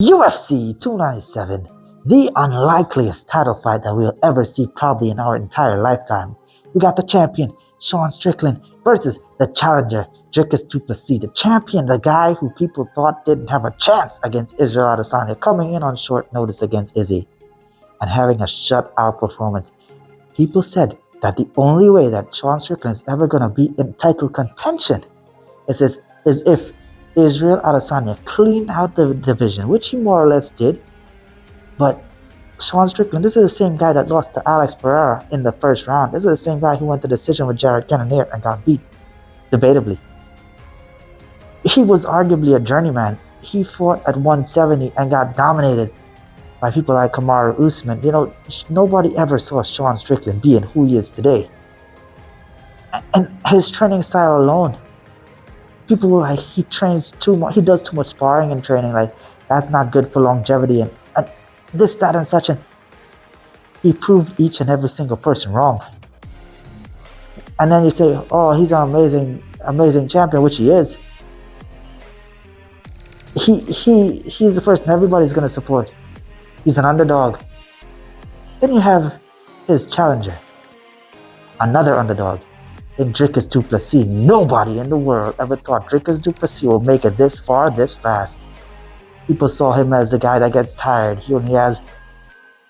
UFC 297, the unlikeliest title fight that we'll ever see probably in our entire lifetime. We got the champion, Sean Strickland, versus the challenger, Dricus du Plessis. The champion, the guy who people thought didn't have a chance against Israel Adesanya, coming in on short notice against Izzy and having a shutout performance. People said that the only way that Sean Strickland is ever going to be in title contention is if Israel Adesanya cleaned out the division, which he more or less did. But Sean Strickland, this is the same guy that lost to Alex Pereira in the first round. This is the same guy who went to decision with Jared Cannonier and got beat, debatably. He was arguably a journeyman. He fought at 170 and got dominated by people like Kamaru Usman. You know, nobody ever saw Sean Strickland being who he is today. And his training style alone, people were like, he trains too much, he does too much sparring and training, like that's not good for longevity and this, that, and such. And he proved each and every single person wrong. And then you say, oh, he's an amazing champion, which he is. He's the person everybody's gonna support. He's an underdog. Then you have his challenger, another underdog, in Dricus du Plessis. Nobody in the world ever thought Dricus du Plessis will make it this far, this fast. People saw him as the guy that gets tired. He only has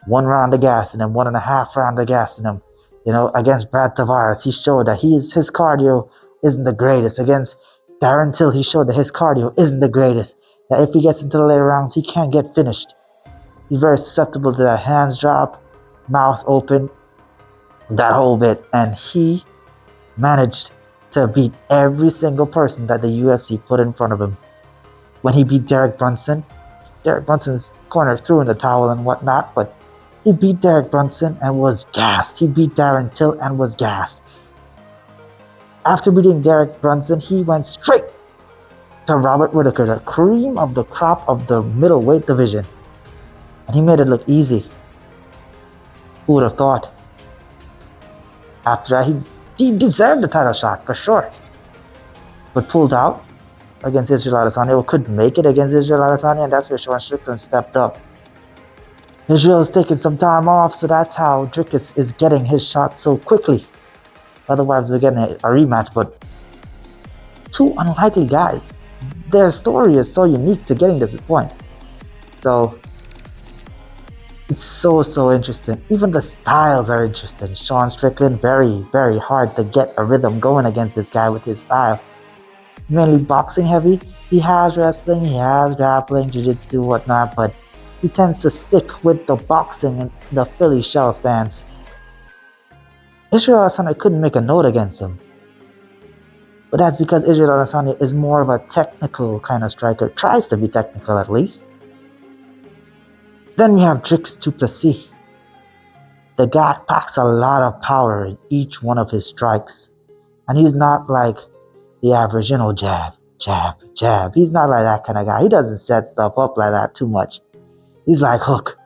1 round of gas in him, 1.5 round of gas in him. You know, against Brad Tavares, he showed that his cardio isn't the greatest. Against Darren Till, he showed that his cardio isn't the greatest. That if he gets into the later rounds, he can't get finished. He's very susceptible to that hands drop, mouth open, that whole bit. And he managed to beat every single person that the UFC put in front of him. When he beat Derek Brunson's corner threw in the towel and whatnot, but he beat Derek Brunson and was gassed. He beat Darren Till and was gassed. After beating Derek Brunson, he went straight to Robert Whittaker, the cream of the crop of the middleweight division. And he made it look easy. Who would have thought? After that, he deserved the title shot for sure. But pulled out against Israel Adesanya, or couldn't make it against Israel Adesanya, and that's where Sean Strickland stepped up. Israel is taking some time off, so that's how Dricus is getting his shot so quickly. Otherwise, we're getting a rematch, but two unlikely guys. Their story is so unique to getting to this point. So it's so interesting. Even the styles are interesting. Sean Strickland, very, very hard to get a rhythm going against this guy with his style. Mainly boxing heavy. He has wrestling, he has grappling, jiu-jitsu, whatnot, but he tends to stick with the boxing and the Philly shell stance. Israel Adesanya couldn't make a note against him. But that's because Israel Adesanya is more of a technical kind of striker. Tries to be technical at least. Then we have Dricus du Plessis. The guy packs a lot of power in each one of his strikes. And he's not like the average, jab, jab, jab. He's not like that kind of guy. He doesn't set stuff up like that too much. He's like hook,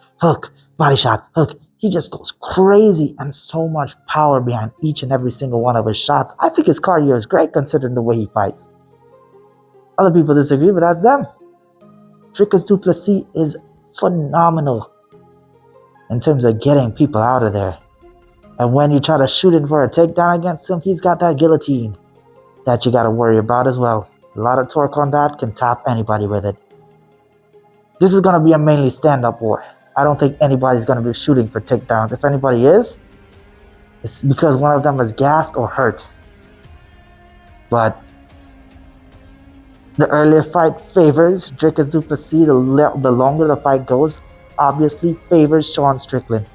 body shot, hook. He just goes crazy and so much power behind each and every single one of his shots. I think his cardio is great considering the way he fights. Other people disagree, but that's them. Dricus du Plessis is phenomenal in terms of getting people out of there. And when you try to shoot him for a takedown against him, he's got that guillotine that you got to worry about as well. A lot of torque on that, can tap anybody with it. This is going to be a mainly stand-up war. I don't think anybody's going to be shooting for takedowns. If anybody is, it's because one of them is gassed or hurt. But the earlier fight favors Dricus du Plessis. The longer the fight goes, obviously favors Sean Strickland.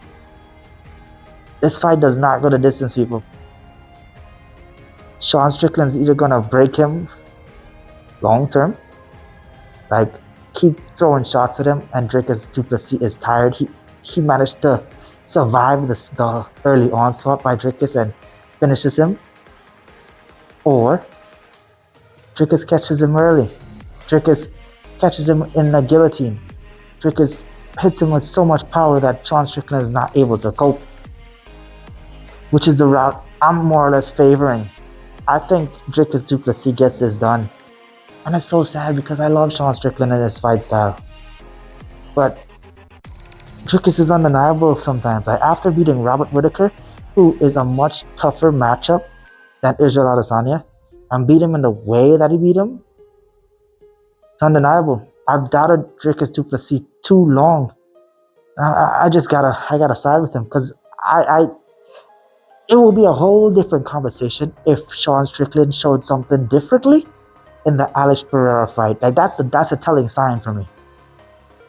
This fight does not go the distance, people. Sean Strickland's either going to break him long term, like keep throwing shots at him, and Dricus du Plessis is tired. He managed to survive the early onslaught by Dricus and finishes him. Or Dricus catches him early. Dricus catches him in the guillotine. Dricus hits him with so much power that Sean Strickland is not able to cope. Which is the route I'm more or less favoring. I think Dricus du Plessis gets this done. And it's so sad because I love Sean Strickland and his fight style. But Dricus is undeniable sometimes. Like after beating Robert Whitaker, who is a much tougher matchup than Israel Adesanya, and beat him in the way that he beat him, it's undeniable. I've doubted Dricus du Plessis too long. I gotta side with him because it will be a whole different conversation if Sean Strickland showed something differently in the Alex Pereira fight. Like that's a telling sign for me.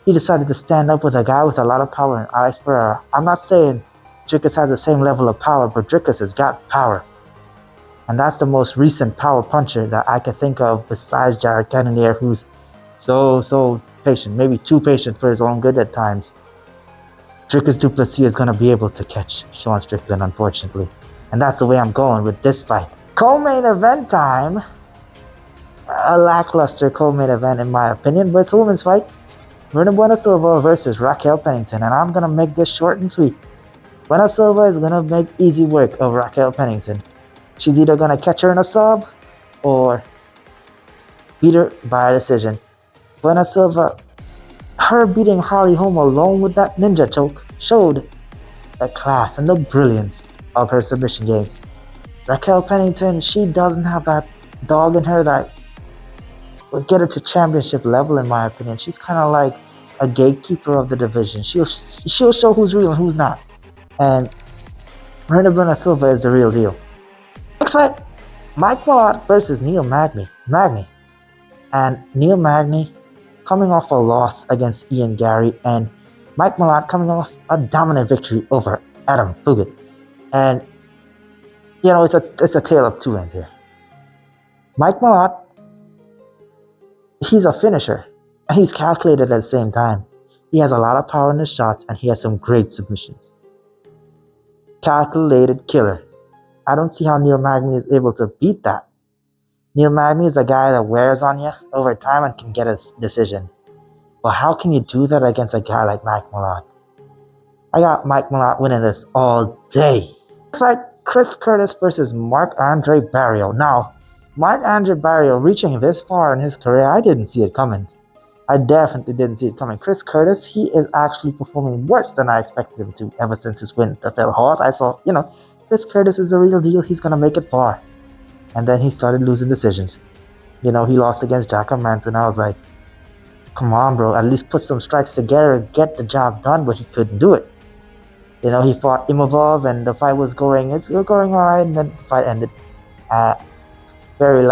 He decided to stand up with a guy with a lot of power in Alex Pereira. I'm not saying Dricus has the same level of power, but Dricus has got power. And that's the most recent power puncher that I can think of besides Jared Cannonier, who's so patient, maybe too patient for his own good at times. Dricus du Plessis is going to be able to catch Sean Strickland, unfortunately. And that's the way I'm going with this fight. Co-main event time. A lackluster co-main event in my opinion, but it's a women's fight. Marina Bueno Silva versus Raquel Pennington, and I'm going to make this short and sweet. Bueno Silva is going to make easy work of Raquel Pennington. She's either going to catch her in a sub or beat her by a decision. Bueno Silva, her beating Holly Holm alone with that ninja choke showed the class and the brilliance of her submission game. Raquel Pennington, she doesn't have that dog in her that would get her to championship level, in my opinion. She's kind of like a gatekeeper of the division. She'll show who's real and who's not. And Marina Bueno Silva is the real deal. Next fight, Mike Malott versus Neil Magny. And Neil Magny coming off a loss against Ian Gary, and Mike Malott coming off a dominant victory over Adam Fugit. And you know, it's a tale of two ends here. Mike Malott, he's a finisher, and he's calculated at the same time. He has a lot of power in his shots, and he has some great submissions. Calculated killer. I don't see how Neil Magny is able to beat that. Neil Magny is a guy that wears on you over time and can get a decision. But how can you do that against a guy like Mike Malott? I got Mike Malott winning this all day. Next fight, Chris Curtis versus Marc-Andre Barriault. Now, Marc-Andre Barriault reaching this far in his career, I didn't see it coming. I definitely didn't see it coming. Chris Curtis, he is actually performing worse than I expected him to ever since his win to Phil Hawes. I saw, Chris Curtis is the real deal. He's going to make it far. And then he started losing decisions. He lost against Jacob Manson. I was like, come on, bro. At least put some strikes together and get the job done, but he couldn't do it. He fought Imavov, and the fight was going all right, and then the fight ended. Very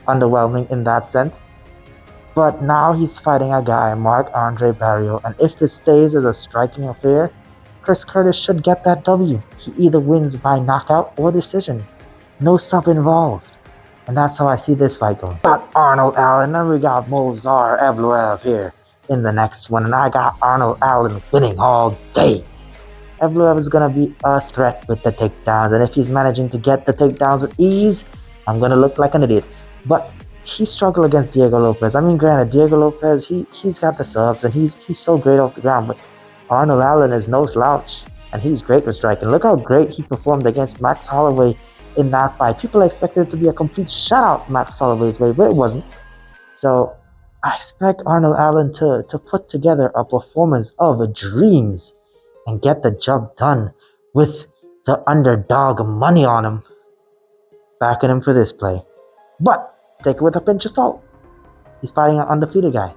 underwhelming in that sense. But now he's fighting a guy, Marc-Andre Barriault, and if this stays as a striking affair, Chris Curtis should get that W. He either wins by knockout or decision. No sub involved. And that's how I see this fight going. Got Arnold Allen, and we got Movsar Evloev here in the next one, and I got Arnold Allen winning all day. Evloev is going to be a threat with the takedowns, and if he's managing to get the takedowns with ease, I'm going to look like an idiot. But he struggled against Diego Lopez. I mean, granted, Diego Lopez, he's got the subs, and he's so great off the ground, but Arnold Allen is no slouch, and he's great with striking. Look how great he performed against Max Holloway in that fight. People expected it to be a complete shutout Max Holloway's way, but it wasn't. So I expect Arnold Allen to put together a performance of dreams and get the job done with the underdog money on him, backing him for this play. But take it with a pinch of salt. He's fighting an undefeated guy.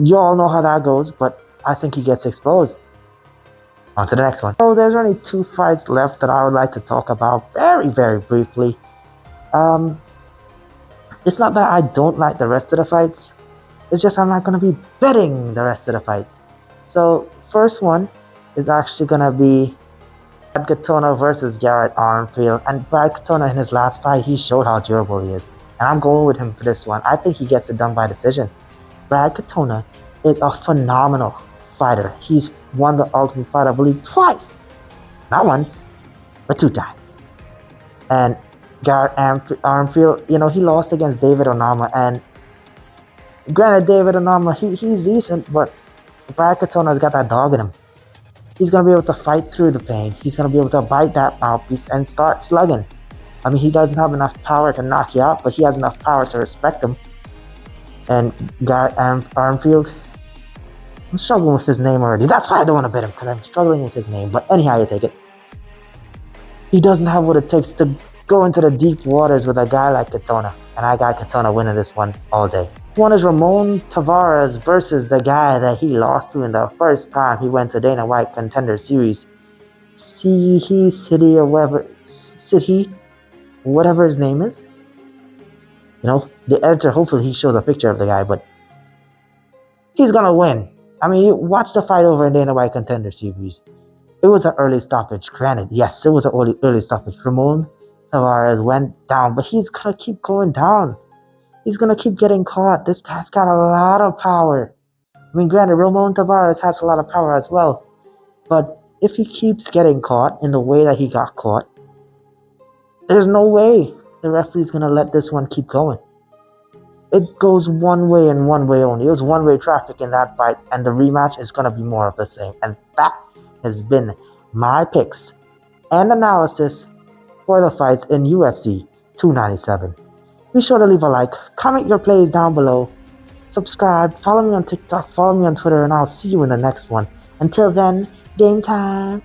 You all know how that goes, but I think he gets exposed. On to the next one. So there's only 2 fights left that I would like to talk about very, very briefly. It's not that I don't like the rest of the fights. It's just I'm not going to be betting the rest of the fights. So first one is actually going to be Brad Katona versus Garrett Armfield. And Brad Katona in his last fight, he showed how durable he is. And I'm going with him for this one. I think he gets it done by decision. Brad Katona is a phenomenal fighter. He's won the Ultimate Fighter, I believe, twice. Not once, but 2 times. And Garrett Armfield, he lost against David Onama. And granted, David Onama, he's decent, but Brad Katona's got that dog in him. He's going to be able to fight through the pain. He's going to be able to bite that mouthpiece and start slugging. I mean, he doesn't have enough power to knock you out, but he has enough power to respect him. And Garrett Armfield, I'm struggling with his name already. That's why I don't want to bet him, because I'm struggling with his name. But anyhow, you take it. He doesn't have what it takes to go into the deep waters with a guy like Katona. And I got Katona winning this one all day. One is Ramon Tavares versus the guy that he lost to in the first time he went to Dana White Contender Series. City or whatever his name is. You know, the editor, hopefully he shows a picture of the guy, but he's gonna win. I mean, you watch the fight over in Dana White Contender Series. It was an early stoppage. Granted, yes, it was an early stoppage. Ramon Tavares went down, but he's gonna keep going down. He's gonna keep getting caught. This guy's got a lot of power. I mean, granted, Ramon Tavares has a lot of power as well, but if he keeps getting caught in the way that he got caught, there's no way the referee's gonna let this one keep going. It goes one way and one way only. It was one-way traffic in that fight, and the rematch is gonna be more of the same. And that has been my picks and analysis for the fights in UFC 297. Be sure to leave a like, comment your plays down below, subscribe, follow me on TikTok, follow me on Twitter, and I'll see you in the next one. Until then, game time.